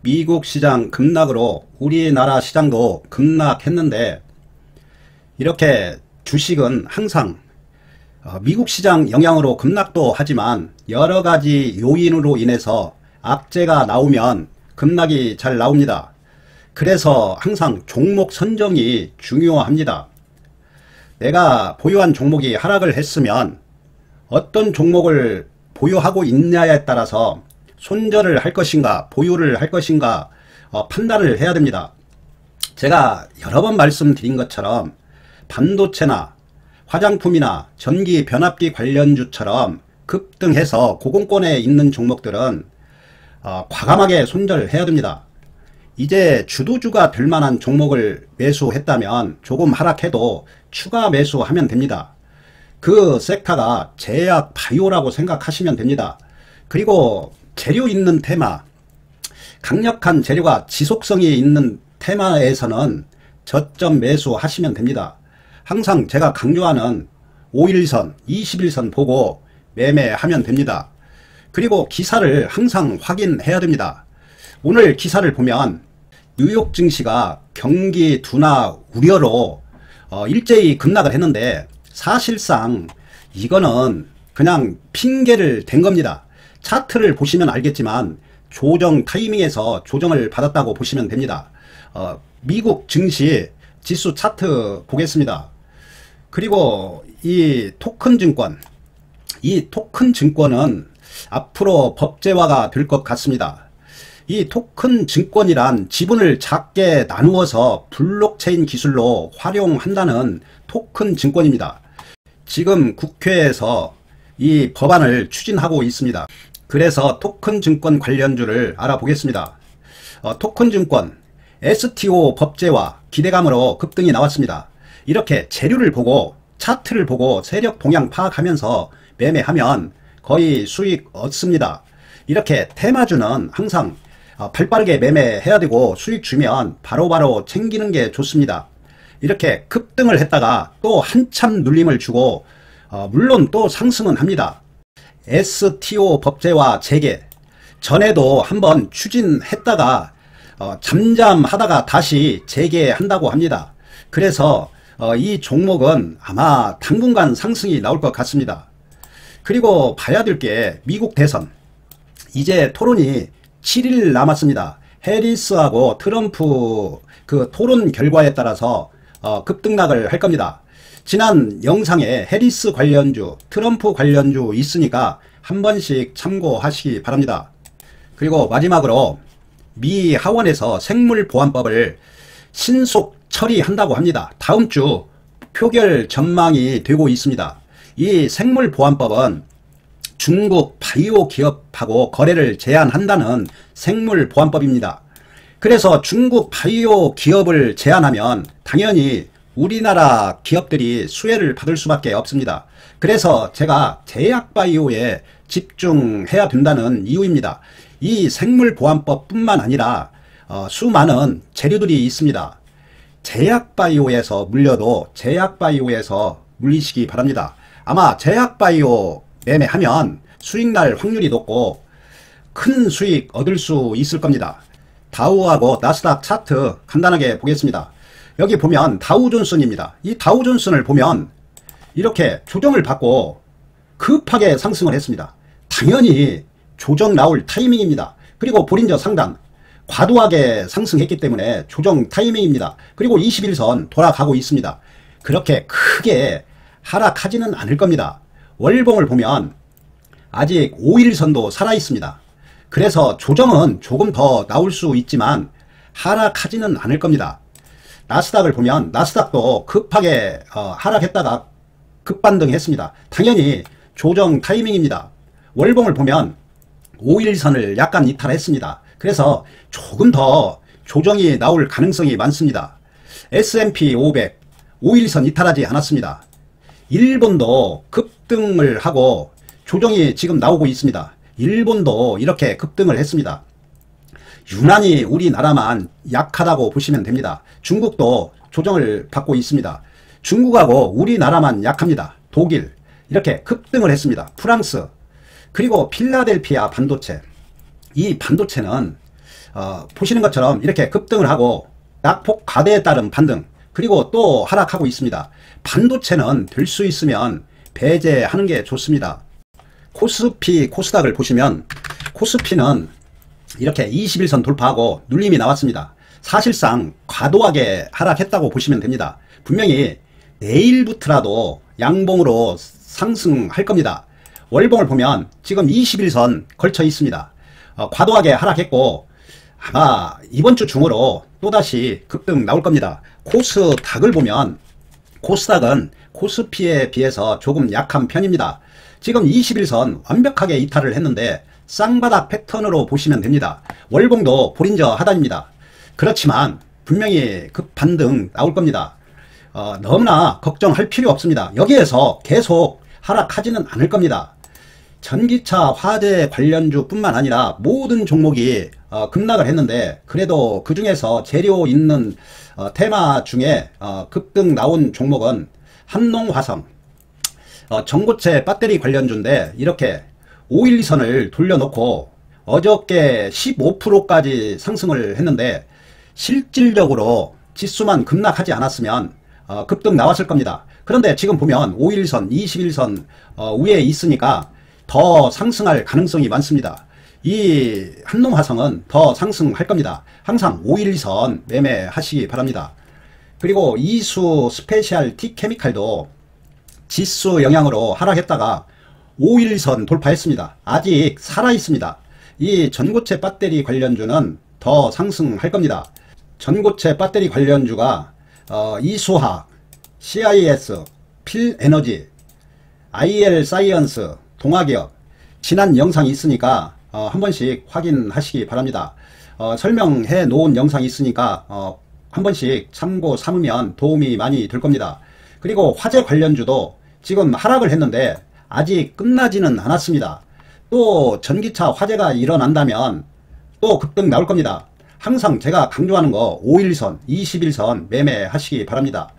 미국 시장 급락으로 우리나라 시장도 급락했는데, 이렇게 주식은 항상 미국 시장 영향으로 급락도 하지만 여러가지 요인으로 인해서 악재가 나오면 급락이 잘 나옵니다. 그래서 항상 종목 선정이 중요합니다. 내가 보유한 종목이 하락을 했으면 어떤 종목을 보유하고 있냐에 따라서 손절을 할 것인가 보유를 할 것인가 판단을 해야 됩니다. 제가 여러 번 말씀드린 것처럼 반도체나 화장품이나 전기 변압기 관련주처럼 급등해서 고공권에 있는 종목들은 과감하게 손절해야 됩니다. 이제 주도주가 될 만한 종목을 매수했다면 조금 하락해도 추가 매수하면 됩니다. 그 섹터가 제약 바이오라고 생각하시면 됩니다. 그리고 재료 있는 테마, 강력한 재료가 지속성이 있는 테마에서는 저점 매수하시면 됩니다. 항상 제가 강조하는 5일선, 21선 보고 매매하면 됩니다. 그리고 기사를 항상 확인해야 됩니다. 오늘 기사를 보면 뉴욕 증시가 경기 둔화 우려로 일제히 급락을 했는데, 사실상 이거는 그냥 핑계를 댄 겁니다. 차트를 보시면 알겠지만 조정 타이밍에서 조정을 받았다고 보시면 됩니다. 미국 증시 지수 차트 보겠습니다. 그리고 이 토큰 증권, 이 토큰 증권은 앞으로 법제화가 될 것 같습니다. 이 토큰 증권이란 지분을 작게 나누어서 블록체인 기술로 활용한다는 토큰 증권입니다. 지금 국회에서 이 법안을 추진하고 있습니다. 그래서 토큰 증권 관련주를 알아보겠습니다. 토큰 증권 STO 법제화 기대감으로 급등이 나왔습니다. 이렇게 재료를 보고 차트를 보고 세력 동향 파악하면서 매매하면 거의 수익 얻습니다. 이렇게 테마주는 항상 발빠르게 매매해야 되고 수익 주면 바로바로 챙기는 게 좋습니다. 이렇게 급등을 했다가 또 한참 눌림을 주고 물론 또 상승은 합니다. STO 법제화 재개 전에도 한번 추진했다가 잠잠하다가 다시 재개한다고 합니다. 그래서 이 종목은 아마 당분간 상승이 나올 것 같습니다. 그리고 봐야 될 게 미국 대선, 이제 토론이 7일 남았습니다. 해리스하고 트럼프 그 토론 결과에 따라서 급등락을 할 겁니다. 지난 영상에 해리스 관련주, 트럼프 관련주 있으니까 한 번씩 참고하시기 바랍니다. 그리고 마지막으로 미 하원에서 생물보안법을 신속 처리한다고 합니다. 다음 주 표결 전망이 되고 있습니다. 이 생물보안법은 중국 바이오 기업하고 거래를 제한한다는 생물보안법입니다. 그래서 중국 바이오 기업을 제한하면 당연히 우리나라 기업들이 수혜를 받을 수밖에 없습니다. 그래서 제가 제약바이오에 집중해야 된다는 이유입니다. 이 생물보안법 뿐만 아니라 수많은 재료들이 있습니다. 제약바이오에서 물려도 제약바이오에서 물리시기 바랍니다. 아마 제약바이오 매매하면 수익날 확률이 높고 큰 수익 얻을 수 있을 겁니다. 다우하고 나스닥 차트 간단하게 보겠습니다. 여기 보면 다우존슨입니다. 이 다우존슨을 보면 이렇게 조정을 받고 급하게 상승을 했습니다. 당연히 조정 나올 타이밍입니다. 그리고 볼린저 상단 과도하게 상승했기 때문에 조정 타이밍입니다. 그리고 21선 돌아가고 있습니다. 그렇게 크게 하락하지는 않을 겁니다. 월봉을 보면 아직 5일선도 살아있습니다. 그래서 조정은 조금 더 나올 수 있지만 하락하지는 않을 겁니다. 나스닥을 보면 나스닥도 급하게 하락했다가 급반등했습니다. 당연히 조정 타이밍입니다. 월봉을 보면 5일선을 약간 이탈했습니다. 그래서 조금 더 조정이 나올 가능성이 많습니다. S&P 500 5일선 이탈하지 않았습니다. 일본도 급등을 하고 조정이 지금 나오고 있습니다. 일본도 이렇게 급등을 했습니다. 유난히 우리나라만 약하다고 보시면 됩니다. 중국도 조정을 받고 있습니다. 중국하고 우리나라만 약합니다. 독일 이렇게 급등을 했습니다. 프랑스 그리고 필라델피아 반도체, 이 반도체는 보시는 것처럼 이렇게 급등을 하고 낙폭 과대에 따른 반등, 그리고 또 하락하고 있습니다. 반도체는 될 수 있으면 배제하는 게 좋습니다. 코스피, 코스닥을 보시면 코스피는 이렇게 21선 돌파하고 눌림이 나왔습니다. 사실상 과도하게 하락했다고 보시면 됩니다. 분명히 내일부터라도 양봉으로 상승할 겁니다. 월봉을 보면 지금 21선 걸쳐 있습니다. 과도하게 하락했고 아마 이번 주 중으로 또다시 급등 나올 겁니다. 코스닥을 보면 코스닥은 코스피에 비해서 조금 약한 편입니다. 지금 21선 완벽하게 이탈을 했는데 쌍바닥 패턴으로 보시면 됩니다. 월봉도 보린저 하단입니다. 그렇지만 분명히 급반등 나올 겁니다. 너무나 걱정할 필요 없습니다. 여기에서 계속 하락하지는 않을 겁니다. 전기차, 화재 관련주 뿐만 아니라 모든 종목이 급락을 했는데 그래도 그 중에서 재료 있는 테마 중에 급등 나온 종목은 한농화성, 전고체 배터리 관련주인데 이렇게 512선을 돌려놓고 어저께 15%까지 상승을 했는데 실질적으로 지수만 급락하지 않았으면 급등 나왔을 겁니다. 그런데 지금 보면 5일선, 21선 위에 있으니까 더 상승할 가능성이 많습니다. 이 한농화성은 더 상승할 겁니다. 항상 5일선 매매하시기 바랍니다. 그리고 이수 스페셜 T케미칼도 지수 영향으로 하락했다가 5일선 돌파했습니다. 아직 살아있습니다. 이 전고체 배터리 관련주는 더 상승할 겁니다. 전고체 배터리 관련주가 이수화학, CIS, 필에너지, IL 사이언스, 동아기업 지난 영상이 있으니까 한 번씩 확인하시기 바랍니다. 설명해 놓은 영상이 있으니까 한 번씩 참고 삼으면 도움이 많이 될 겁니다. 그리고 화재 관련주도 지금 하락을 했는데 아직 끝나지는 않았습니다. 또 전기차 화재가 일어난다면 또 급등 나올 겁니다. 항상 제가 강조하는 거 5일선, 21선 매매하시기 바랍니다.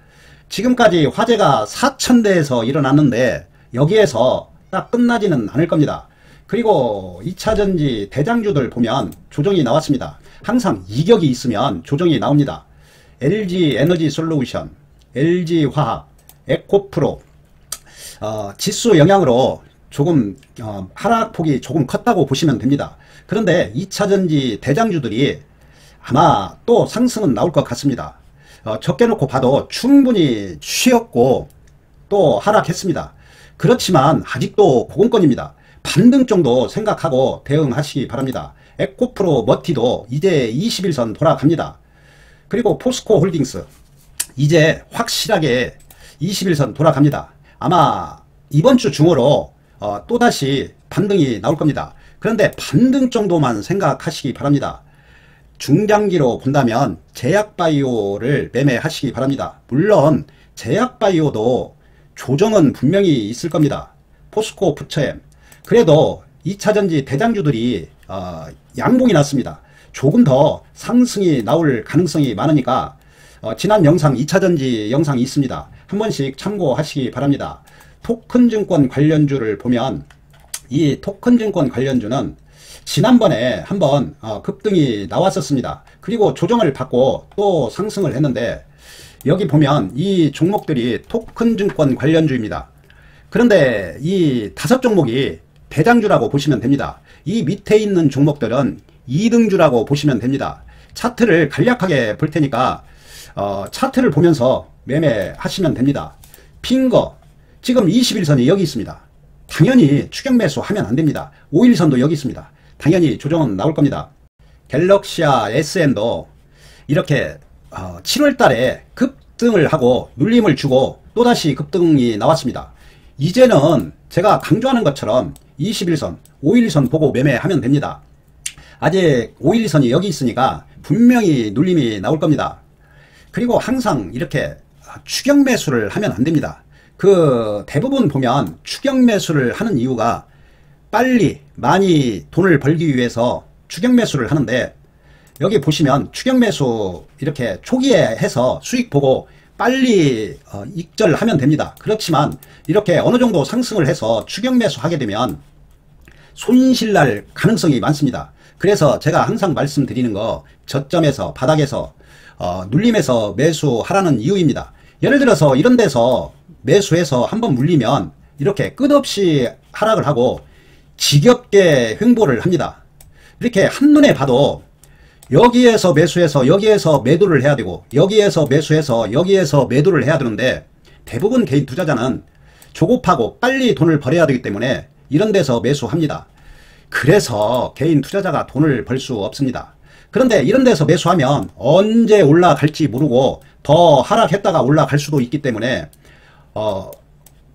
지금까지 화재가 4,000대에서 일어났는데 여기에서 딱 끝나지는 않을 겁니다. 그리고 2차전지 대장주들 보면 조정이 나왔습니다. 항상 이격이 있으면 조정이 나옵니다. LG 에너지 솔루션, LG 화학, 에코프로 지수 영향으로 조금 하락폭이 조금 컸다고 보시면 됩니다. 그런데 2차전지 대장주들이 아마 또 상승은 나올 것 같습니다. 적게 놓고 봐도 충분히 쉬었고 또 하락했습니다. 그렇지만 아직도 고공권입니다. 반등 정도 생각하고 대응하시기 바랍니다. 에코프로 머티도 이제 21선 돌아갑니다. 그리고 포스코 홀딩스 이제 확실하게 21선 돌아갑니다. 아마 이번 주 중으로 또다시 반등이 나올 겁니다. 그런데 반등 정도만 생각하시기 바랍니다. 중장기로 본다면 제약바이오를 매매하시기 바랍니다. 물론 제약바이오도 조정은 분명히 있을 겁니다. 포스코 푸처엠 그래도 2차전지 대장주들이 양봉이 났습니다. 조금 더 상승이 나올 가능성이 많으니까 지난 영상 2차전지 영상이 있습니다. 한 번씩 참고하시기 바랍니다. 토큰증권 관련주를 보면 이 토큰증권 관련주는 지난번에 한번 급등이 나왔었습니다. 그리고 조정을 받고 또 상승을 했는데 여기 보면 이 종목들이 토큰증권 관련주입니다. 그런데 이 5종목이 대장주라고 보시면 됩니다. 이 밑에 있는 종목들은 2등주라고 보시면 됩니다. 차트를 간략하게 볼 테니까 차트를 보면서 매매하시면 됩니다. 핑거 지금 21선이 여기 있습니다. 당연히 추격 매수하면 안됩니다. 5일선도 여기 있습니다. 당연히 조정은 나올 겁니다. 갤럭시아 SN도 이렇게 7월달에 급등을 하고 눌림을 주고 또다시 급등이 나왔습니다. 이제는 제가 강조하는 것처럼 21선, 5일선 보고 매매하면 됩니다. 아직 5일선이 여기 있으니까 분명히 눌림이 나올 겁니다. 그리고 항상 이렇게 추격 매수를 하면 안됩니다. 그 대부분 보면 추격 매수를 하는 이유가 빨리 많이 돈을 벌기 위해서 추격 매수를 하는데 여기 보시면 추격 매수 이렇게 초기에 해서 수익 보고 빨리 익절하면 됩니다. 그렇지만 이렇게 어느 정도 상승을 해서 추격 매수 하게 되면 손실 날 가능성이 많습니다. 그래서 제가 항상 말씀드리는 거 저점에서 바닥에서 눌림에서 매수하라는 이유입니다. 예를 들어서 이런 데서 매수해서 한번 물리면 이렇게 끝없이 하락을 하고 지겹게 횡보를 합니다. 이렇게 한눈에 봐도 여기에서 매수해서 여기에서 매도를 해야 되고 여기에서 매수해서 여기에서 매도를 해야 되는데 대부분 개인 투자자는 조급하고 빨리 돈을 벌어야 되기 때문에 이런 데서 매수합니다. 그래서 개인 투자자가 돈을 벌 수 없습니다. 그런데 이런 데서 매수하면 언제 올라갈지 모르고 더 하락했다가 올라갈 수도 있기 때문에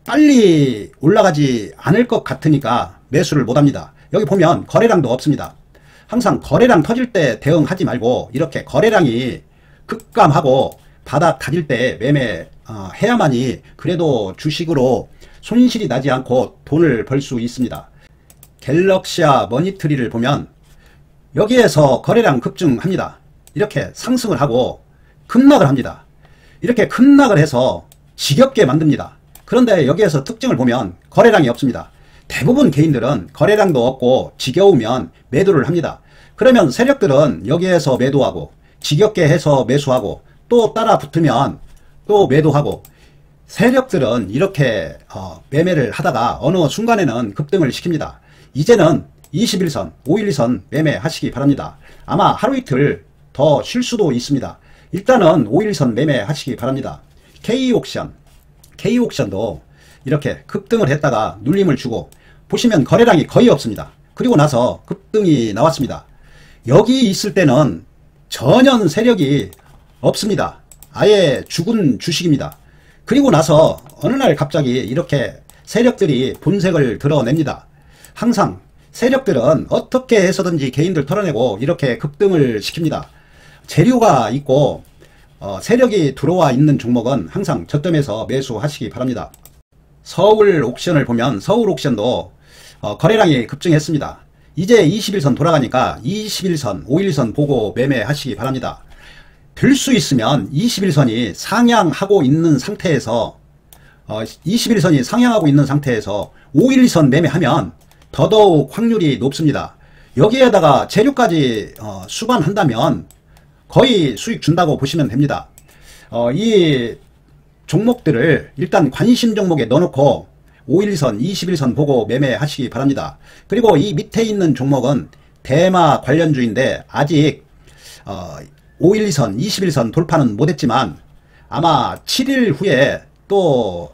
빨리 올라가지 않을 것 같으니까 매수를 못합니다. 여기 보면 거래량도 없습니다. 항상 거래량 터질 때 대응하지 말고 이렇게 거래량이 급감하고 바닥 다질 때 매매 해야만이 그래도 주식으로 손실이 나지 않고 돈을 벌 수 있습니다. 갤럭시아 머니트리를 보면 여기에서 거래량 급증합니다. 이렇게 상승을 하고 급락을 합니다. 이렇게 급락을 해서 지겹게 만듭니다. 그런데 여기에서 특징을 보면 거래량이 없습니다. 대부분 개인들은 거래량도 없고 지겨우면 매도를 합니다. 그러면 세력들은 여기에서 매도하고 지겹게 해서 매수하고 또 따라 붙으면 또 매도하고 세력들은 이렇게 매매를 하다가 어느 순간에는 급등을 시킵니다. 이제는 21선, 512선 매매하시기 바랍니다. 아마 하루 이틀 더 쉴 수도 있습니다. 일단은 512선 매매하시기 바랍니다. K옥션도 이렇게 급등을 했다가 눌림을 주고 보시면 거래량이 거의 없습니다. 그리고 나서 급등이 나왔습니다. 여기 있을 때는 전혀 세력이 없습니다. 아예 죽은 주식입니다. 그리고 나서 어느 날 갑자기 이렇게 세력들이 본색을 드러냅니다. 항상 세력들은 어떻게 해서든지 개인들 털어내고 이렇게 급등을 시킵니다. 재료가 있고 세력이 들어와 있는 종목은 항상 저점에서 매수하시기 바랍니다. 서울 옥션을 보면 서울 옥션도 거래량이 급증했습니다. 이제 21선 돌아가니까 21선, 5일선 보고 매매하시기 바랍니다. 될 수 있으면 21선이 상향하고 있는 상태에서 21선이 상향하고 있는 상태에서 5일선 매매하면 더더욱 확률이 높습니다. 여기에다가 재료까지 수반한다면 거의 수익 준다고 보시면 됩니다. 이 종목들을 일단 관심 종목에 넣어놓고 5일선, 21선 보고 매매하시기 바랍니다. 그리고 이 밑에 있는 종목은 대마 관련주인데 아직 5일선, 21선 돌파는 못했지만 아마 7일 후에 또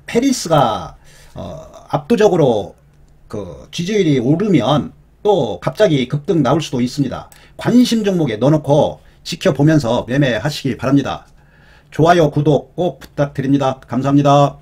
페리스가 압도적으로 그 지지율이 오르면 또 갑자기 급등 나올 수도 있습니다. 관심 종목에 넣어놓고 지켜보면서 매매하시기 바랍니다. 좋아요, 구독 꼭 부탁드립니다. 감사합니다.